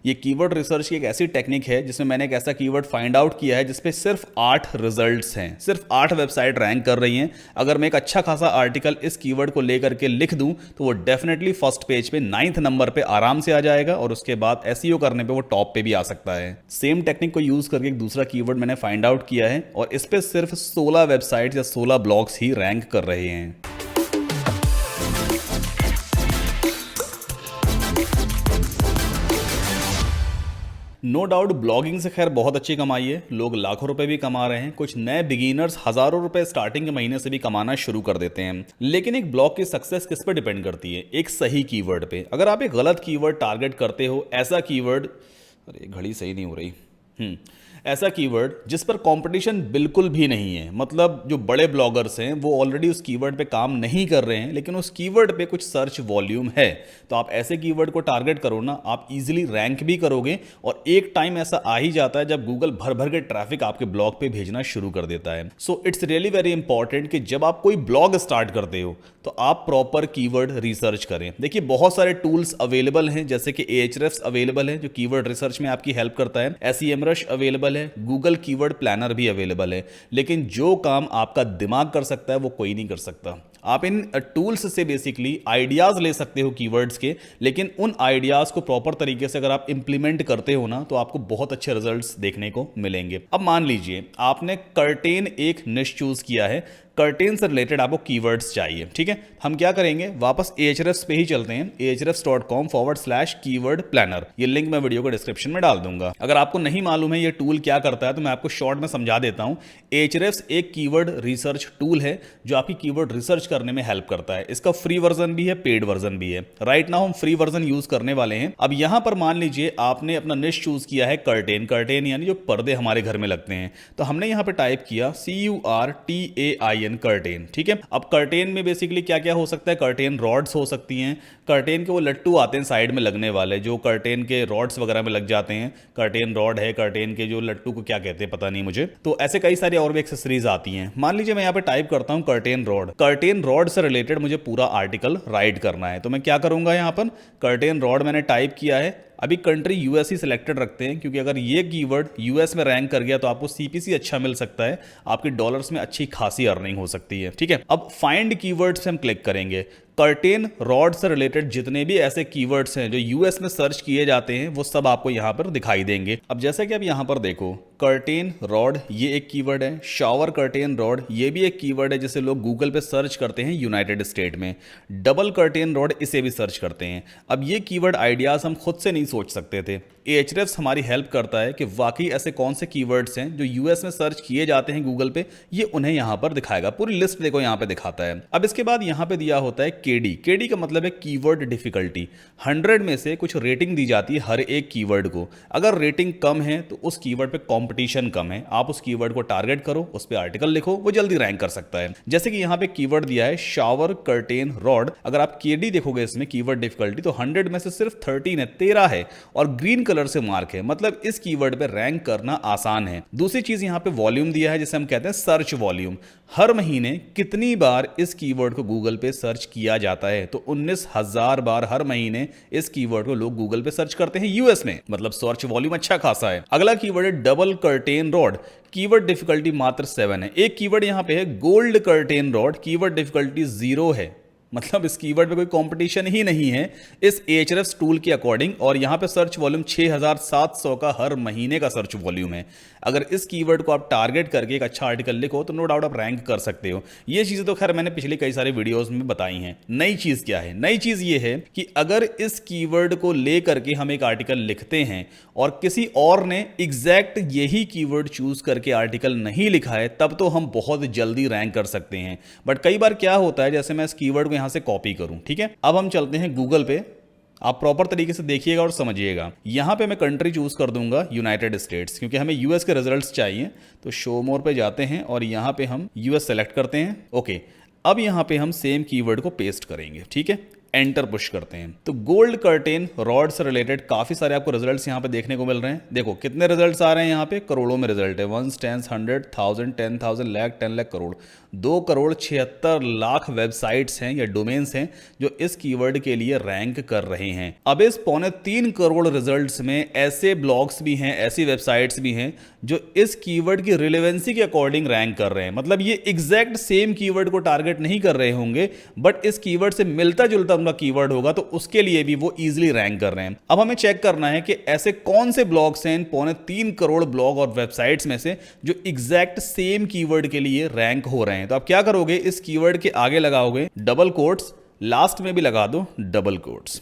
ये keyword research की एक ऐसी टेक्निक है जिसमें मैंने एक ऐसा कीवर्ड फाइंड आउट किया है जिसपे सिर्फ 8 रिजल्ट्स हैं, सिर्फ 8 वेबसाइट रैंक कर रही हैं। अगर मैं एक अच्छा खासा आर्टिकल इस कीवर्ड को लेकर के लिख दूं तो वो डेफिनेटली फर्स्ट पेज पे 9th नंबर पे आराम से आ जाएगा और उसके बाद एसईओ करने पे वो टॉप पे भी आ सकता है। सेम टेक्निक को यूज करके एक दूसरा कीवर्ड मैंने फाइंड आउट किया है और इस पे सिर्फ 16 वेबसाइट या 16 ब्लॉग्स ही रैंक कर रहे हैं। नो डाउट ब्लॉगिंग से खैर बहुत अच्छी कमाई है, लोग लाखों रुपए भी कमा रहे हैं, कुछ नए बिगिनर्स हजारों रुपए स्टार्टिंग के महीने से भी कमाना शुरू कर देते हैं। लेकिन एक ब्लॉग की सक्सेस किस पर डिपेंड करती है? एक सही कीवर्ड पे। अगर आप एक गलत कीवर्ड टारगेट करते हो, ऐसा कीवर्ड, अरे घड़ी सही नहीं हो रही, ऐसा कीवर्ड जिस पर कंपटीशन बिल्कुल भी नहीं है, मतलब जो बड़े ब्लॉगर्स हैं वो ऑलरेडी उस कीवर्ड पे काम नहीं कर रहे हैं लेकिन उस कीवर्ड पे कुछ सर्च वॉल्यूम है, तो आप ऐसे कीवर्ड को टारगेट करो ना, आप इजीली रैंक भी करोगे। और एक टाइम ऐसा आ ही जाता है जब गूगल भर भर के ट्रैफिक आपके ब्लॉग पे भेजना शुरू कर देता है। So it's really very important कि जब आप कोई ब्लॉग स्टार्ट करते हो तो आप प्रॉपर कीवर्ड रिसर्च करें। देखिए बहुत सारे टूल्स अवेलेबल हैं, जैसे कि Ahrefs अवेलेबल है जो कीवर्ड रिसर्च में आपकी हेल्प करता है, SEMrush अवेलेबल है, गूगल कीवर्ड प्लानर भी अवेलेबल है। लेकिन जो काम आपका दिमाग कर सकता है वो कोई नहीं कर सकता। आप इन टूल्स से बेसिकली आइडियाज ले सकते हो कीवर्ड्स के, लेकिन उन आइडियाज को प्रॉपर तरीके से अगर आप इंप्लीमेंट करते हो ना तो आपको बहुत अच्छे रिजल्ट्स देखने को मिलेंगे। अब मान लीजिए आपने कर्टेन एक निश चूज किया है, कर्टेन से रिलेटेड आपको कीवर्ड्स चाहिए, ठीक है। हम क्या करेंगे, वापस Ahrefs पे ही चलते हैं, ahrefs.com/keyword planner। ये लिंक मैं वीडियो को डिस्क्रिप्शन में डाल दूंगा। अगर आपको नहीं मालूम है ये टूल क्या करता है तो मैं आपको शॉर्ट में समझा देता हूं। Ahrefs एक कीवर्ड रिसर्च टूल है जो आपकी कीवर्ड रिसर्च करने में हेल्प करता है। इसका फ्री वर्जन भी है, पेड वर्जन भी है। राइट नाउ हम फ्री वर्जन यूज करने वाले हैं। अब यहां पर मान लीजिए आपने अपना निश चूज किया है कर्टेन, कर्टेन यानी जो पर्दे हमारे घर में लगते हैं, तो हमने यहां पे टाइप किया CURTAIN कर्टेन, ठीक है। अब कर्टेन में बेसिकली क्या क्या हो सकता है, कर्टेन रॉड्स हो सकती हैं, कर्टेन के वो लट्टू आते हैं साइड में लगने वाले जो कर्टेन के रॉड्स वगैरह में लग जाते हैं, कर्टेन रॉड है, कर्टेन के जो लट्टू को क्या कहते हैं पता नहीं मुझे, तो ऐसे कई सारी और भी एक्सेसरीज आती हैं। मान लीजिए मैं यहाँ पे टाइप करता हूँ कर्टेन रॉड, कर्टेन रॉड से रिलेटेड मुझे पूरा आर्टिकल राइट करना है, तो मैं क्या करूंगा, यहाँ पर कर्टेन रॉड मैंने टाइप किया है। अभी कंट्री यूएस ही सिलेक्टेड रखते हैं क्योंकि अगर ये कीवर्ड यूएस में रैंक कर गया तो आपको सीपीसी अच्छा मिल सकता है, आपकी डॉलर्स में अच्छी खासी अर्निंग हो सकती है, ठीक है। अब फाइंड कीवर्ड्स पे हम क्लिक करेंगे। कर्टेन रॉड से रिलेटेड जितने भी ऐसे कीवर्ड्स हैं जो यूएस में सर्च किए जाते हैं वो सब आपको यहां पर दिखाई देंगे। अब जैसा कि आप यहां पर देखो, कर्टेन रॉड ये एक कीवर्ड है, शावर कर्टेन रॉड ये भी एक कीवर्ड है जिसे लोग गूगल पे सर्च करते हैं यूनाइटेड स्टेट में, डबल कर्टेन रॉड इसे भी सर्च करते हैं। अब ये कीवर्ड आइडियाज हम खुद से नहीं सोच सकते थे, Ahrefs हमारी हेल्प करता है कि वाकई ऐसे कौन से कीवर्ड्स हैं जो यूएस में सर्च किए जाते हैं गूगल पे, ये उन्हें यहां पर दिखाएगा। पूरी लिस्ट देखो यहां पे दिखाता है। अब इसके बाद यहां पे दिया होता है केडी का मतलब है कीवर्ड डिफिकल्टी। 100 में से कुछ रेटिंग दी जाती है हर एक कीवर्ड को। अगर रेटिंग कम है तो उस कीवर्ड पे कंपटीशन कम है, आप उस कीवर्ड को टारगेट करो, उस पर आर्टिकल लिखो, वो जल्दी रैंक कर सकता है। जैसे कि यहां पे कीवर्ड दिया है शावर कर्टेन रॉड, अगर आप केडी देखोगे इसमें कीवर्ड डिफिकल्टी तो 100 में से सिर्फ 13 है, 13 है और ग्रीन कलर से मार्क है, मतलब इस कीवर्ड पे रैंक करना आसान है। दूसरी चीज यहां पे वॉल्यूम दिया है जिसे हम कहते हैं सर्च वॉल्यूम। हर महीने कितनी बार इस कीवर्ड को गूगल पे सर्च किया जाता है, तो 19,000 बार हर महीने इस कीवर्ड को लोग गूगल पे सर्च करते हैं यूएस में, मतलब सर्च वॉल्यूम अच्छा खासा है। अगला कीवर्ड है double curtain rod, keyword difficulty मात्र 7 है। एक कीवर्ड यहां पे है gold curtain rod, keyword difficulty 0 है, मतलब इस कीवर्ड पे कोई कंपटीशन ही नहीं है इस Ahrefs टूल के अकॉर्डिंग, और यहां पे सर्च वॉल्यूम 6700 का हर महीने का सर्च वॉल्यूम है। अगर इस कीवर्ड को आप टारगेट करके एक अच्छा आर्टिकल लिखो तो नो डाउट आप रैंक कर सकते हो। ये चीजें तो खैर मैंने पिछले कई सारे वीडियोस में बताई हैं। नई चीज क्या है, नई चीज ये है कि अगर इस कीवर्ड को लेकर के हम एक आर्टिकल लिखते हैं और किसी और ने एग्जैक्ट यही कीवर्ड चूज करके आर्टिकल नहीं लिखा है, तब तो हम बहुत जल्दी रैंक कर सकते हैं। बट कई बार क्या होता है, जैसे मैं इस कीवर्ड को यहां से कॉपी करूं, ठीक है। अब हम चलते हैं गूगल पे, आप प्रॉपर तरीके से देखिएगा और समझिएगा। यहां पे मैं कंट्री चूज कर दूंगा यूनाइटेड स्टेट्स, क्योंकि हमें यूएस के रिजल्ट्स चाहिए। तो शो मोर पे जाते हैं और यहां पे हम यूएस सेलेक्ट करते हैं। ओके, अब यहां पे हम सेम कीवर्ड को पेस्ट करेंगे, ठीक है। एंटर पुश करते हैं तो गोल्ड कर्टेन रॉड से रिलेटेड काफी सारे आपको रिजल्ट्स यहाँ पे देखने को मिल रहे हैं। देखो कितने रिजल्ट्स आ रहे हैं यहाँ पे, करोड़ों में रिजल्ट है, 1 10 100 1000 10,000 लाख 10 लाख करोड़, 2,76,00,000 वेबसाइट्स हैं या डोमेन्स हैं जो इस कीवर्ड के लिए रैंक कर रहे हैं। अब इस 3.25 करोड़ रिजल्ट्स में ऐसे ब्लॉग्स भी हैं, ऐसी वेबसाइट्स भी हैं जो इस कीवर्ड की रिलेवेंसी के अकॉर्डिंग रैंक कर रहे हैं। मतलब ये एग्जैक्ट सेम कीवर्ड को टारगेट नहीं कर रहे होंगे, बट इस कीवर्ड से मिलता जुलता उनका कीवर्ड होगा तो उसके लिए भी वो इजीली रैंक कर रहे हैं। अब हमें चेक करना है कि ऐसे कौन से ब्लॉग्स हैं इन 3.25 करोड़ ब्लॉग और वेबसाइट्स में से जो एग्जैक्ट सेम कीवर्ड के लिए रैंक हो रहे हैं। तो आप क्या करोगे, इस कीवर्ड के आगे लगाओगे डबल कोट्स, लास्ट में भी लगा दो डबल कोट्स,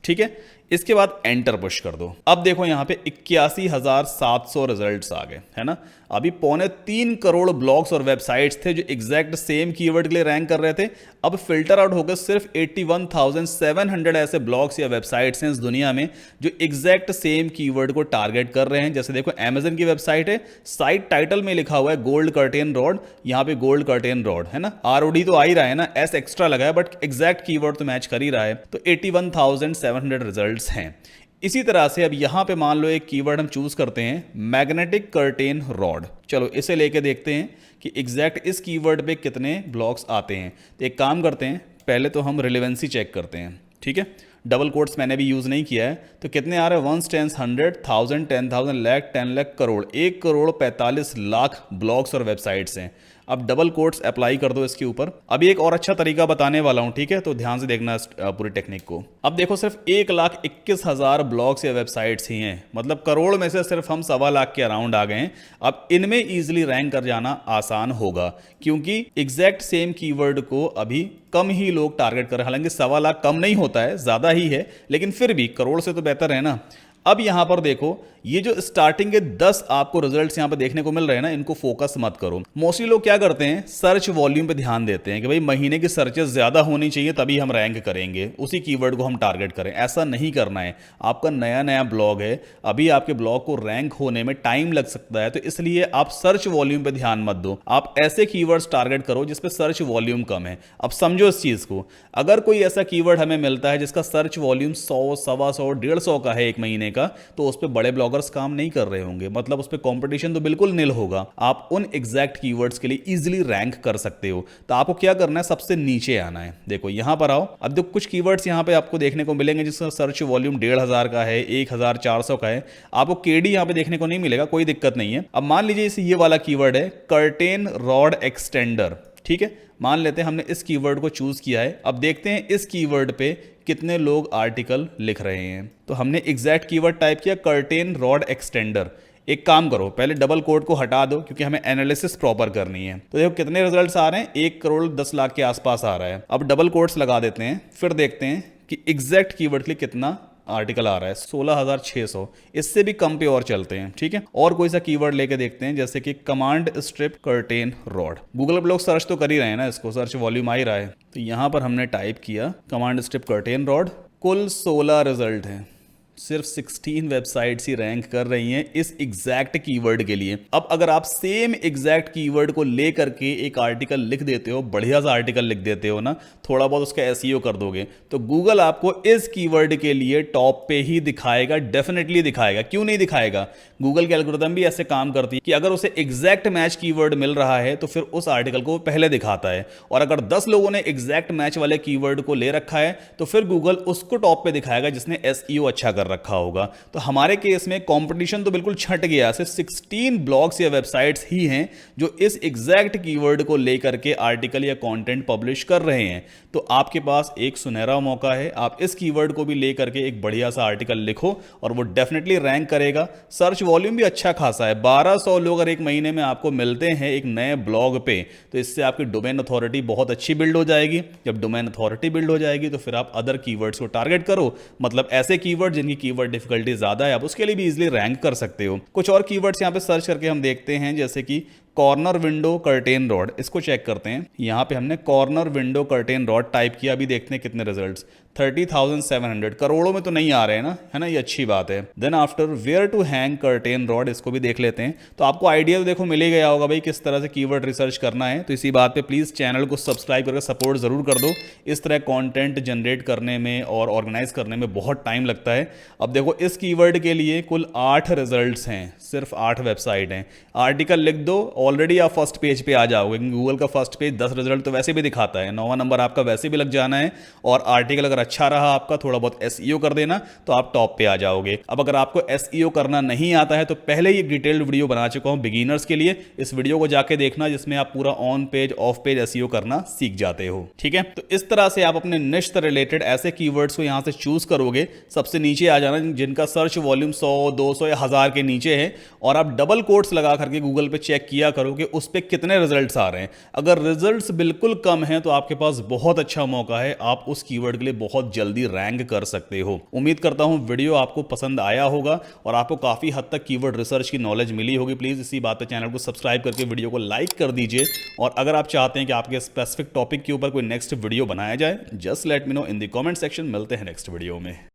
ठीक है। इसके बाद एंटर पुश कर दो। अब देखो यहां पे 81,700 रिजल्ट्स आ गए, है ना। अभी 3.25 करोड़ ब्लॉग्स और वेबसाइट्स थे जो एग्जैक्ट सेम कीवर्ड के लिए रैंक कर रहे थे। अब फिल्टर आउट होकर सिर्फ 81,700 ऐसे ब्लॉग्स या वेबसाइट्स हैं इस दुनिया में जो एग्जैक्ट सेम कीवर्ड को टारगेट कर रहे हैं। जैसे देखो अमेजन की वेबसाइट है, साइट टाइटल में लिखा हुआ है गोल्ड कर्टेन रॉड, यहां पे गोल्ड कर्टेन रॉड है ना, ROD तो आ ही रहा है ना, एस एक्स्ट्रा लगा है बट एग्जैक्ट कीवर्ड तो मैच कर ही रहा है। तो 81,700 रिजल्ट्स हैं। इसी तरह से अब यहां पे मान लो एक कीवर्ड हम चूज करते हैं मैग्नेटिक कर्टेन रॉड। चलो इसे लेके देखते हैं कि एग्जैक्ट इस कीवर्ड पे कितने ब्लॉक्स आते हैं। तो एक काम करते हैं, पहले तो हम रिलेवेंसी चेक करते हैं, ठीक है। डबल कोट्स मैंने भी यूज नहीं किया है, तो कितने आ रहे हैं 1 10 100 1000 10,000 लाख 10 लाख करोड़, 1,45,00,000 ब्लॉग्स और वेबसाइट्स हैं। अब डबल कोट्स अप्लाई कर दो इसके ऊपर। अभी एक और अच्छा तरीका बताने वाला हूं, ठीक है, तो ध्यान से देखना इस पूरी टेक्निक को। अब देखो सिर्फ 1,21,000 ब्लॉग्स या वेबसाइट्स ही हैं, मतलब करोड़ में से सिर्फ हम 1.25 लाख के अराउंड आ गए हैं। अब इनमें इजीली रैंक कर जाना आसान होगा क्योंकि एग्जैक्ट सेम कीवर्ड को अभी कम ही लोग टारगेट कर रहे हैं। हालांकि 1.25 लाख कम नहीं होता है, ज्यादा ही है, लेकिन फिर भी करोड़ से तो बेहतर है ना। अब यहां पर देखो ये जो स्टार्टिंग के 10 आपको रिजल्ट्स यहां पर देखने को मिल रहे हैं ना, इनको फोकस मत करो। मोस्टली लोग क्या करते हैं, सर्च वॉल्यूम पे ध्यान देते हैं कि भाई महीने की सर्चेस ज्यादा होनी चाहिए तभी हम रैंक करेंगे, उसी कीवर्ड को हम टारगेट करें। ऐसा नहीं करना है। आपका नया नया ब्लॉग है, अभी आपके ब्लॉग को रैंक होने में टाइम लग सकता है, तो इसलिए आप सर्च वॉल्यूम पे ध्यान मत दो। आप ऐसे कीवर्ड्स टारगेट करो जिसपे सर्च वॉल्यूम कम है। अब समझो इस चीज को, अगर कोई ऐसा कीवर्ड हमें मिलता है जिसका सर्च वॉल्यूम 100 125 150 का है एक महीने का, तो उस पर बड़े ब्लॉगर्स काम नहीं कर रहे होंगे, मतलब उस पर कंपटीशन तो बिल्कुल नील होगा। आप उन एग्जैक्ट कीवर्ड्स के लिए इजीली रैंक कर सकते हो। तो आपको क्या करना है, सबसे नीचे आना है। देखो यहां पर आओ। अब देखो कुछ कीवर्ड्स यहां पे आपको देखने को मिलेंगे जिसका सर्च वॉल्यूम 1,500 का है, 1,400 का है। आपको केडी यहां पे देखने को नहीं मिलेगा, कोई दिक्कत नहीं है। अब मान लीजिए ये वाला कीवर्ड है कर्टेन रॉड एक्सटेंडर, ठीक है। मान लेते हैं हमने इस कीवर्ड को चूज किया है। अब देखते हैं इस कीवर्ड पे कितने लोग आर्टिकल लिख रहे हैं। तो हमने एग्जैक्ट कीवर्ड टाइप किया कर्टेन रॉड एक्सटेंडर। एक काम करो, पहले डबल कोट को हटा दो क्योंकि हमें एनालिसिस प्रॉपर करनी है। तो देखो कितने रिजल्ट्स आ रहे हैं, 1,10,00,000 के आसपास आ रहा है। अब डबल कोट्स लगा देते हैं, फिर देखते हैं कि एग्जैक्ट कीवर्ड के लिए कितना आर्टिकल आ रहा है। 16,600, इससे भी कम पे और चलते हैं, ठीक है। और कोई सा कीवर्ड लेके देखते हैं, जैसे कि command strip curtain rod. Google पे लोग सर्च तो कर ही रहे हैं ना, इसको सर्च वॉल्यूम आ ही रहा है। तो यहां पर हमने टाइप किया कमांड स्ट्रिप कर्टेन रॉड, कुल 16 रिजल्ट है। सिर्फ 16 वेबसाइट्स ही रैंक कर रही हैं इस एग्जैक्ट कीवर्ड के लिए। अब अगर आप सेम एग्जैक्ट कीवर्ड को लेकर के एक आर्टिकल लिख देते हो, बढ़िया सा आर्टिकल लिख देते हो ना, थोड़ा बहुत उसका एसईओ कर दोगे, तो गूगल आपको इस कीवर्ड के लिए टॉप पे ही दिखाएगा, डेफिनेटली दिखाएगा। क्यों नहीं दिखाएगा, गूगल की एल्गोरिथम भी ऐसे काम करती है कि अगर उसे एग्जैक्ट मैच कीवर्ड मिल रहा है तो फिर उस आर्टिकल को पहले दिखाता है, और अगर 10 लोगों ने एग्जैक्ट मैच वाले कीवर्ड को ले रखा है तो फिर गूगल उसको टॉप पे दिखाएगा जिसने एसईओ अच्छा कर रखा होगा। तो हमारे केस में कंपटीशन तो बिल्कुल छट गया। सिर्फ 16 ब्लॉग्स या वेबसाइट्स ही हैं जो इस एग्जैक्ट कीवर्ड को लेकर के आर्टिकल या कंटेंट पब्लिश कर रहे हैं। तो आपके पास एक सुनहरा मौका है, आप इस कीवर्ड को भी लेकर के एक बढ़िया सा आर्टिकल लिखो और वो डेफिनेटली रैंक करेगा। सर्च वॉल्यूम भी अच्छा खासा है, 1200 लोग अगर एक महीने में आपको मिलते हैं एक नए ब्लॉग पे, तो इससे आपकी डोमेन अथॉरिटी बहुत अच्छी बिल्ड हो जाएगी। जब डोमेन अथॉरिटी बिल्ड हो जाएगी तो फिर आप अदर कीवर्ड्स को टारगेट करो, मतलब ऐसे कीवर्ड जिनकी कीवर्ड डिफिकल्टी ज्यादा है, आप उसके लिए भी इजीली रैंक कर सकते हो। कुछ और कीवर्ड्स यहां पे सर्च करके हम देखते हैं, जैसे कि कॉर्नर विंडो कर्टेन रॉड, इसको चेक करते हैं। यहाँ पे हमने corner window curtain rod type किया, अभी देखते हैं कितने रिजल्ट्स। 30,700, करोड़ों में तो नहीं आ रहे हैं ना, है ना, ये अच्छी बात है। Then after where to hang curtain rod, इसको भी देख लेते हैं। तो आपको आइडिया तो देखो मिल ही गया होगा भाई किस तरह से कीवर्ड रिसर्च करना है। तो इसी बात पे प्लीज़ चैनल को सब्सक्राइब करके सपोर्ट ज़रूर कर दो। इस तरह कंटेंट जनरेट करने में और ऑर्गेनाइज करने में बहुत टाइम लगता है। अब देखो इस कीवर्ड के लिए कुल 8 रिजल्ट्स हैं, सिर्फ 8 वेबसाइट हैं। आर्टिकल लिख दो, ऑलरेडी आप फर्स्ट पेज पे आ जाओगे। गूगल का फर्स्ट पेज 10 रिजल्ट तो वैसे भी दिखाता है, 9वां नंबर आपका वैसे भी लग जाना है। और आर्टिकल अगर अच्छा रहा आपका, थोड़ा बहुत एसईओ कर देना, तो आप टॉप पे आ जाओगे। अब अगर आपको एसईओ करना नहीं आता है तो पहले ही डिटेल्ड वीडियो बना चुका हूं बिगिनर्स के लिए, इस वीडियो को जाके देखना, जिसमें आप पूरा on page of page SEO करना सीख जाते हो। ठीक है, तो इस तरह से आप अपने निश से रिलेटेड ऐसे कीवर्ड्स को यहां से चूज करोगे। सबसे नीचे आ जाना जिनका सर्च वॉल्यूम 100, 200 या 1000 के नीचे है, और आप डबल कोट्स लगा करके गूगल पे चेक किया करो कि उस पे कितने रिजल्ट्स आ रहे हैं। अगर रिजल्ट्स बिल्कुल कम हैं तो आपके पास बहुत अच्छा मौका है, आप उस कीवर्ड के लिए बहुत जल्दी रैंक कर सकते हो। उम्मीद करता हूं वीडियो आपको पसंद आया होगा और आपको काफी हद तक कीवर्ड रिसर्च की नॉलेज मिली होगी। प्लीज इसी बात पे चैनल को सब्सक्राइब करके वीडियो को लाइक कर दीजिए। और अगर आप चाहते हैं कि आपके स्पेसिफिक टॉपिक के ऊपर कोई नेक्स्ट वीडियो बनाया जाए, just let me know in the comment section. मिलते हैं नेक्स्ट वीडियो में।